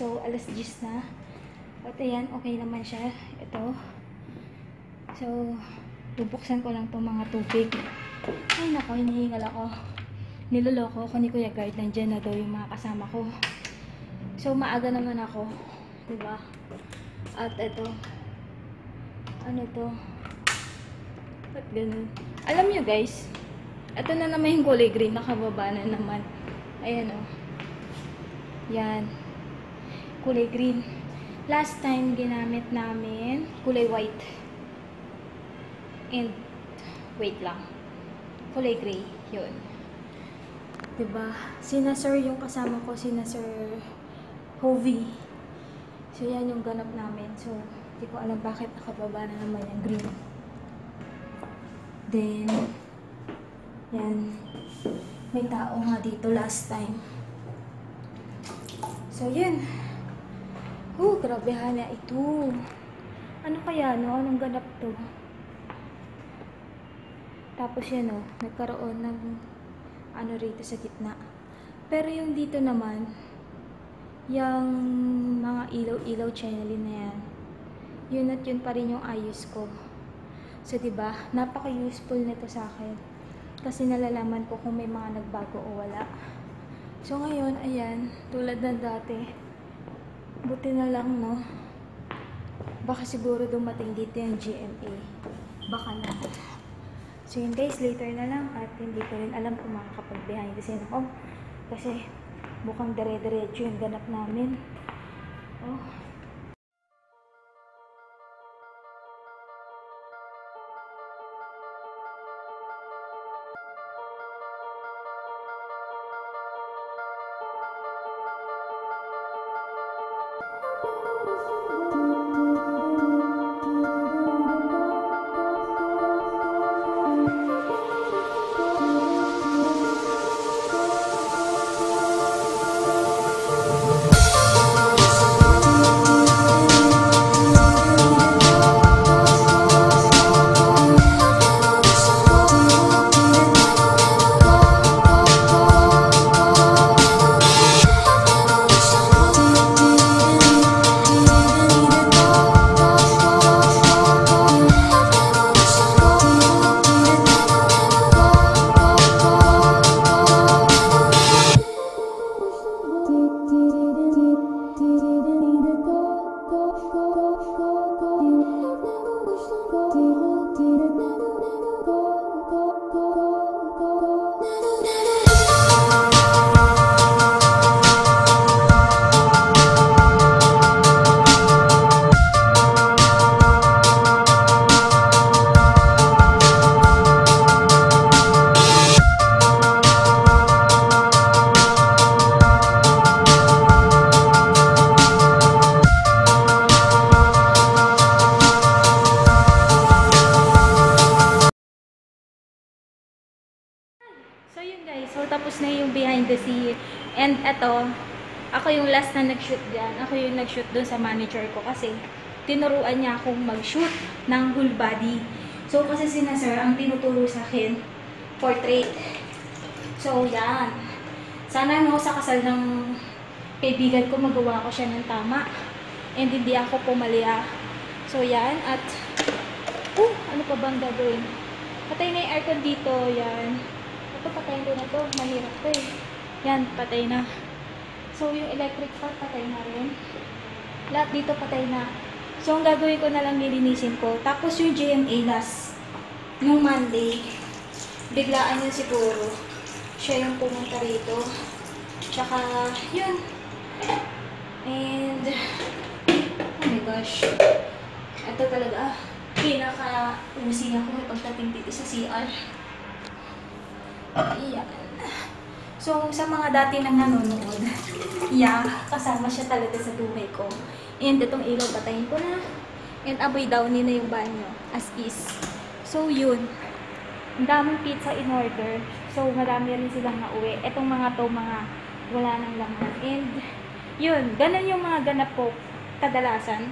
So, alas 10 na. At ayan, okay naman siya. Ito. So, bubuksan ko lang itong mga tubig. Ay, nako, hinihingal ako. Niloloko ako ni Kuya Guard. Nandyan na daw yung mga kasama ko. So, maaga naman ako. Diba? At ito. Ano to? Ba't ganun? Alam nyo guys, ito na naman yung kulay green. Nakababa na naman. Ayan o. Yan. Kulay green. Last time, ginamit namin kulay white. And, wait lang. Kulay gray. Yun. Diba? Sina Sir yung kasama ko. Sina Sir Hovey. So, yan yung ganap namin. So, hindi ko alam bakit nakababa na naman yung green. Then, yan. May tao nga dito last time. So, yan. Grabe hala ito. Ano kaya, no? Anong ganap to? Tapos yan, no? Nagkaroon ng ano rito sa gitna. Pero yung dito naman, yung mga ilaw-ilaw channeling na yan, yun at yun pa rin yung ayos ko. So, diba? Napaka-useful nito sa akin. Kasi nalalaman ko kung may mga nagbago o wala. So, ngayon, ayan, tulad ng dati, buti na lang, no? Baka siguro dumating dito yung GMA. Baka na. So, yun guys, later na lang. At hindi ko rin alam kung makakapag-behind the scene ako. Kasi, mukhang dire-diretso yung ganap namin. Oh. So yun guys, so tapos na yung behind the scene. And eto, ako yung last na nag-shoot dyan. Ako yung nag-shoot dun sa manager ko kasi tinuruan niya akong mag-shoot ng whole body. So kasi sina sir, ang tinuturo sa akin, portrait. So yan. Sana no, sa kasal ng kaibigan ko, magawa ko siya ng tama. And hindi ako pumalya. So yan, at ano pa bang gagawin? Patay na yung aircon dito, yan. Ito, patayin ko na to. Mahirap to eh. Yan, patay na. So, yung electric fan, patay na rin. Lahat dito patay na. So, ang gagawin ko na lang, nilinisin ko. Tapos yung GMA last, nung Monday, biglaan yun siguro. Siya yung pumunta rito. Tsaka, yun. And, oh my gosh. Ito talaga, pinaka-usi ako may pagdating dito sa CR. Iyan. So, sa mga dati nang nanonood, kasama siya talaga sa buhay ko. And itong ilaw, patayin ko na. And amoy downy na yung banyo, as is. So, yun. Ang daming pizza in order. So, marami rin silang nauwi. Itong mga to, mga wala nang laman. And, yun. Ganun yung mga ganap ko kadalasan.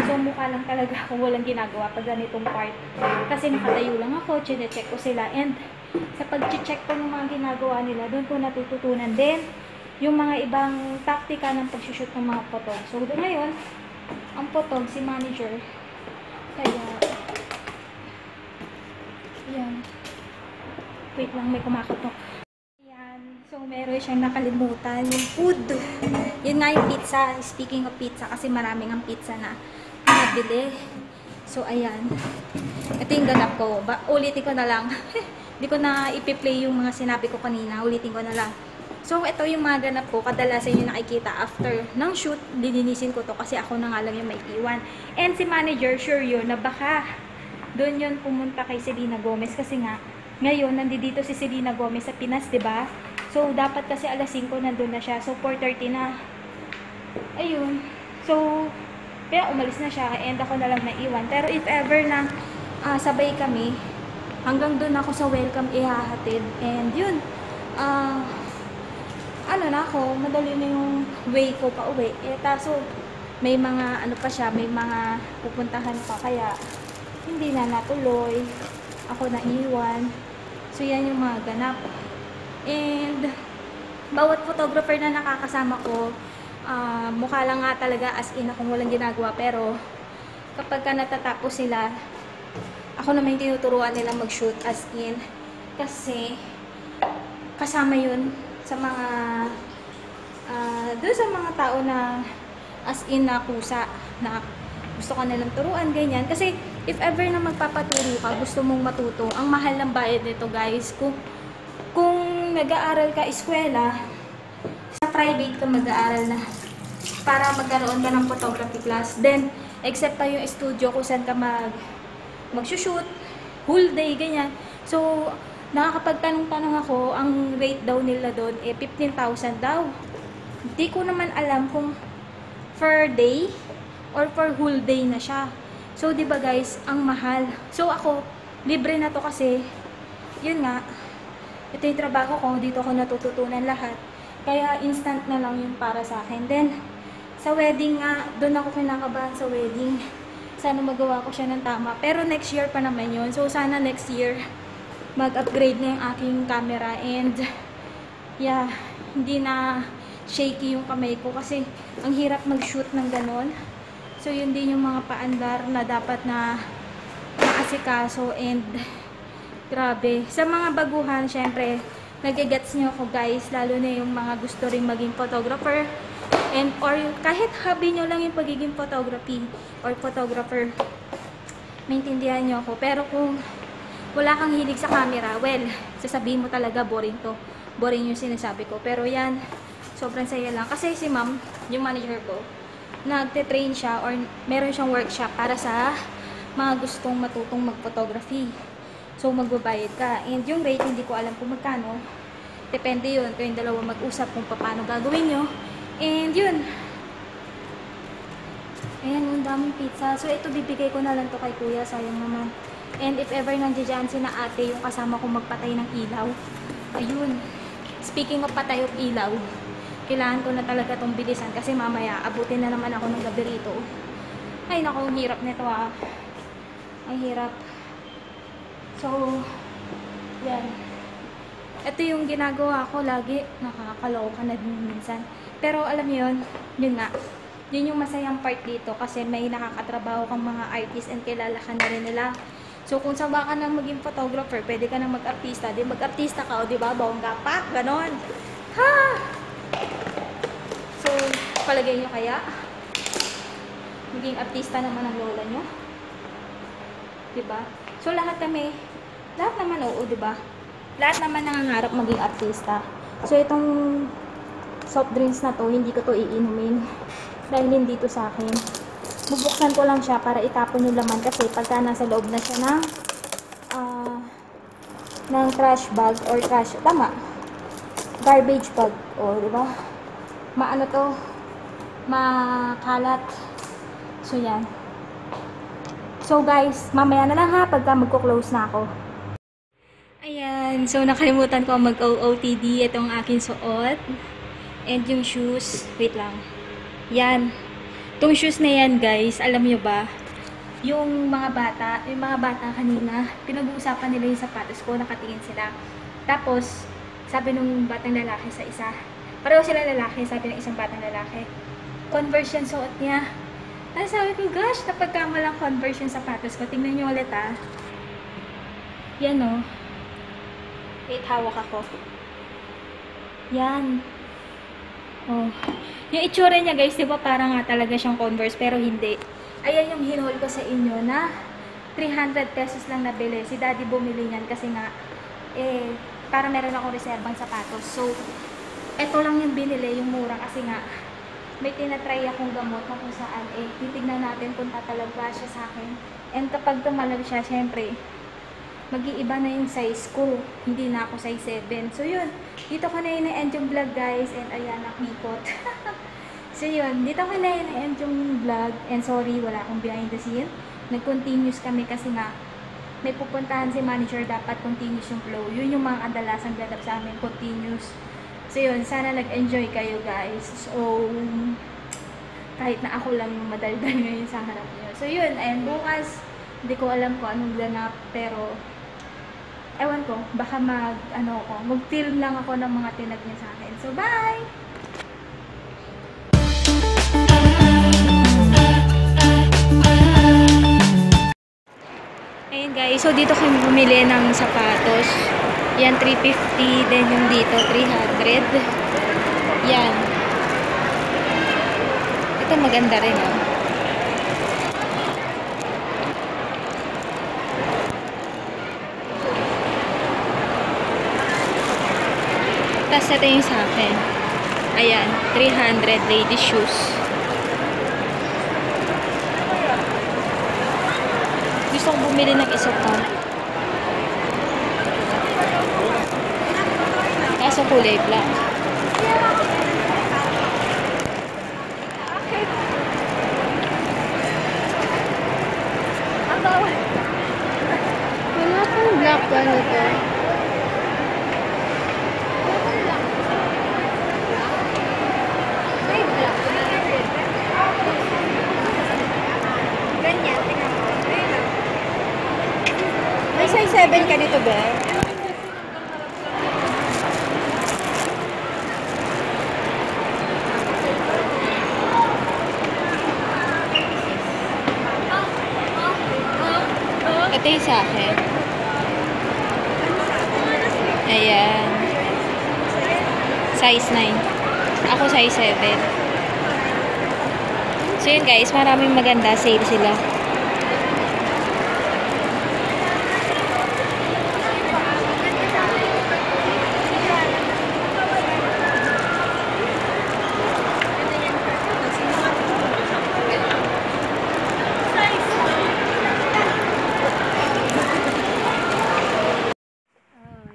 So, mukha lang talaga kung walang ginagawa pag ganitong part. Kasi nakatayo lang ako, chine-check ko sila. And, sa pag-check ko ng mga ginagawa nila, doon ko natututunan din yung mga ibang taktika ng pagsushoot ng mga potog. So, ngayon, ang potog, si manager. Kaya, yan. Wait lang, may kumakatok. Ayan. So, meron siyang nakalimutan. Yung food. Yun nga yung pizza. Speaking of pizza, kasi maraming ang pizza na nabili. So, ayan. Ito yung ganap ko. Ulitin ko na lang. Hindi ko na ipi-play yung mga sinabi ko kanina. Ulitin ko na lang. So, ito yung mga ganap ko. Kadalasan yung nakikita after ng shoot. Lilinisin ko to kasi ako na nga lang yung may iwan. And si manager, sure yun, na baka doon yun pumunta kay Selena Gomez. Kasi nga, ngayon, nandito si Selena Gomez sa Pinas, diba? So, dapat kasi alas 5 nandun na siya. So, 4:30 na. Ayun. So, kaya umalis na siya. And ako na lang naiwan. Pero if ever na sabay kami, hanggang doon ako sa welcome ihahatid. And yun, ano na ako, madali na yung way ko pa uwi. Taso, may mga, ano pa siya, may mga pupuntahan pa, kaya hindi na natuloy. Ako naiwan. So, yan yung mga ganap. And, bawat photographer na nakakasama ko, mukha lang nga talaga as in akong walang ginagawa. Pero, kapag ka natatapos sila, ako naman yung tinuturuan nila mag-shoot as in. Kasi, kasama yun sa mga doon sa mga tao na as in na kusa na gusto ka nilang turuan, ganyan. Kasi if ever na magpapaturo ka, gusto mong matuto, ang mahal ng bayad nito, guys. Kung nag-aaral ka eskwela, sa private ka mag-aaral na para magkaroon ka ng photography class, then except pa yung studio kung saan ka mag-shoot whole day, ganyan. So nakakapagtanong-tanong ako, ang rate daw nila doon 15,000 daw. Hindi ko naman alam kung per day or per whole day na siya. So, di ba guys, ang mahal. So, ako, libre na to kasi, yun nga, ito yung trabaho ko, dito ko natututunan lahat. Kaya, instant na lang yun para sa akin. Then, sa wedding nga, doon ako kinakabahan sa wedding. Sana magawa ko siya ng tama. Pero, next year pa naman yun. So, sana next year, mag-upgrade na yung aking camera and yeah, hindi na shaky yung kamay ko kasi ang hirap mag-shoot ng ganon. So yun din yung mga paandar na dapat na maasikaso and grabe. Sa mga baguhan, syempre, nagigets nyo ako guys, lalo na yung mga gusto rin maging photographer and or kahit hobby nyo lang yung pagiging photography or photographer, maintindihan nyo ako. Pero kung wala kang hilig sa camera, well, sasabihin mo talaga boring to. Boring yung sinasabi ko. Pero yan, sobrang saya lang. Kasi si ma'am, yung manager ko, nagte-train siya or meron siyang workshop para sa mga gustong matutong mag-photography. So, magbabayad ka. And yung rate, hindi ko alam kung magkano. Depende yun. Kayong dalawa mag-usap kung paano gagawin nyo. And yun. Ayan, yung daming pizza. So, ito bibigay ko na lang to kay kuya. Sayang naman. And if ever nandiyan si na ate, yung kasama kong magpatay ng ilaw. Ayun. Speaking of patay of ilaw, kailangan ko na talaga itong bilisan kasi mamaya abutin na naman ako ng gabi rito. Ay naku, hirap nito ah. Ay hirap. So, yan. Ito yung ginagawa ko lagi. Nakakaloka na din minsan. Pero alam mo yun, yun nga. Yun yung masayang part dito kasi may nakakatrabaho kang mga artist and kilala ka na rin nila. So, kung sawa ka nang maging photographer, pwede ka nang mag-artista. Di mag-artista ka, o di ba? Bongga pa, ganon. Ha! So, palagay nyo kaya? Maging artista naman ang lola nyo? Di ba? So, lahat naman oo, di ba? Lahat naman nangangarap maging artista. So, itong soft drinks na to, hindi ko to iinumin. Dahil hindi to sa akin. Bubuksan ko lang siya para itapon yung laman kasi pagka nasa loob na siya ng trash bag or trash, tama, garbage bag, o diba, maano to, makalat. So yan. So guys, mamaya na lang ha pagka magko-close na ako. Ayan, so nakalimutan ko mag-OOTD itong aking suot and yung shoes, wait lang, yan. Itong shoes na yan guys, alam nyo ba, yung mga bata kanina, pinag-uusapan nila yung sapatos ko, nakatingin sila. Tapos, sabi nung batang lalaki sa isa, Pareho sila lalaki, sabi ng isang batang lalaki. Converse yung suot niya. Tapos sabi ko, gosh, napagkamalang Converse yung sapatos ko. Tingnan nyo ulit ah. Yan o. Wait, hawak ako. Yan. Oh. Yung itsura niya guys, di ba parang nga talaga siyang Converse, pero hindi. Ayan yung hinol ko sa inyo na 300 pesos lang nabili. Si daddy bumili niyan kasi nga, para meron akong reserbang sapatos. So, eto lang yung binili, yung mura kasi nga, may tinatry akong gamot na kung saan, titignan natin kung tatalag ba siya sa akin. And kapag tumalag siya, syempre, mag-iiba na yung size ko. Hindi na ako size 7. So, yun. Dito ko na ina-end yung vlog, guys. And ayan, nakipot. So, yun. Dito ko na ina-end yung vlog. And sorry, wala akong behind the scene. Nag-continuous kami kasi nga, may pupuntahan si manager, dapat continuous yung flow. Yun yung mga kadalasang ganap sa amin, continuous. So yun, sana nag-enjoy kayo guys. So, kahit na ako lang yung madaldal ngayon sa harap nyo. So yun, and bukas, hindi ko alam kung anong ganap, pero, ewan ko, baka mag-film lang ako ng mga tinag niya sa akin. So, bye! Ayun guys, so dito kami bumili ng sapatos. Yan, 350. Then yung dito, 300. Yan. Ito maganda rin, oh. Tapos ito yung sa akin. Ayan, 300 ladies shoes. Gusto kong bumili ng isa pa. Kaso kulay black. Wala pang black ano to. Ganyan, tingnan mo. May size 7 ka dito ba? Ito yung sa akin. Ayan. Size 9. Ako size 7. So yun guys, maraming maganda. Sale sila.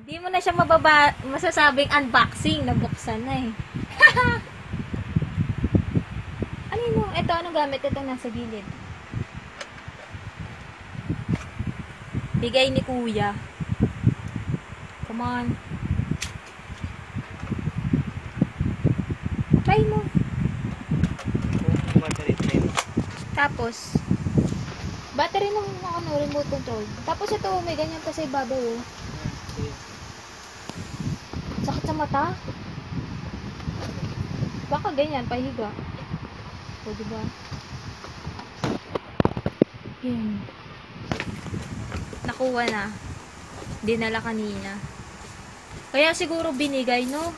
Hindi mo na siya masasabing unboxing. Nabuksan na eh. Ano yun? Ito, anong gamit? Ito nasa gilid. Bigay ni kuya. Come on. Try mo. Tapos, battery ng remote control. Tapos ito, may ganyan pa sa ibabaw. Oh. Sakit sa mata? Baka ganyan, pahiga. O, diba? Yan. Nakuha na. Dinala kanina. Kaya siguro binigay, no?